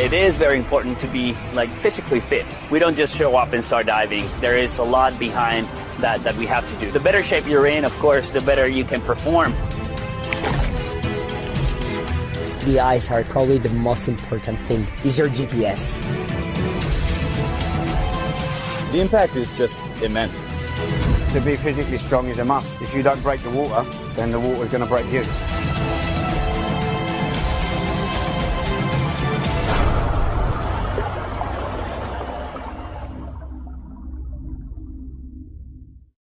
It is very important to be like physically fit. We don't just show up and start diving. There is a lot behind that we have to do. The better shape you're in, of course, the better you can perform. The eyes are probably the most important thing. Is your GPS. The impact is just immense. To be physically strong is a must. If you don't break the water, then the water's going to break you.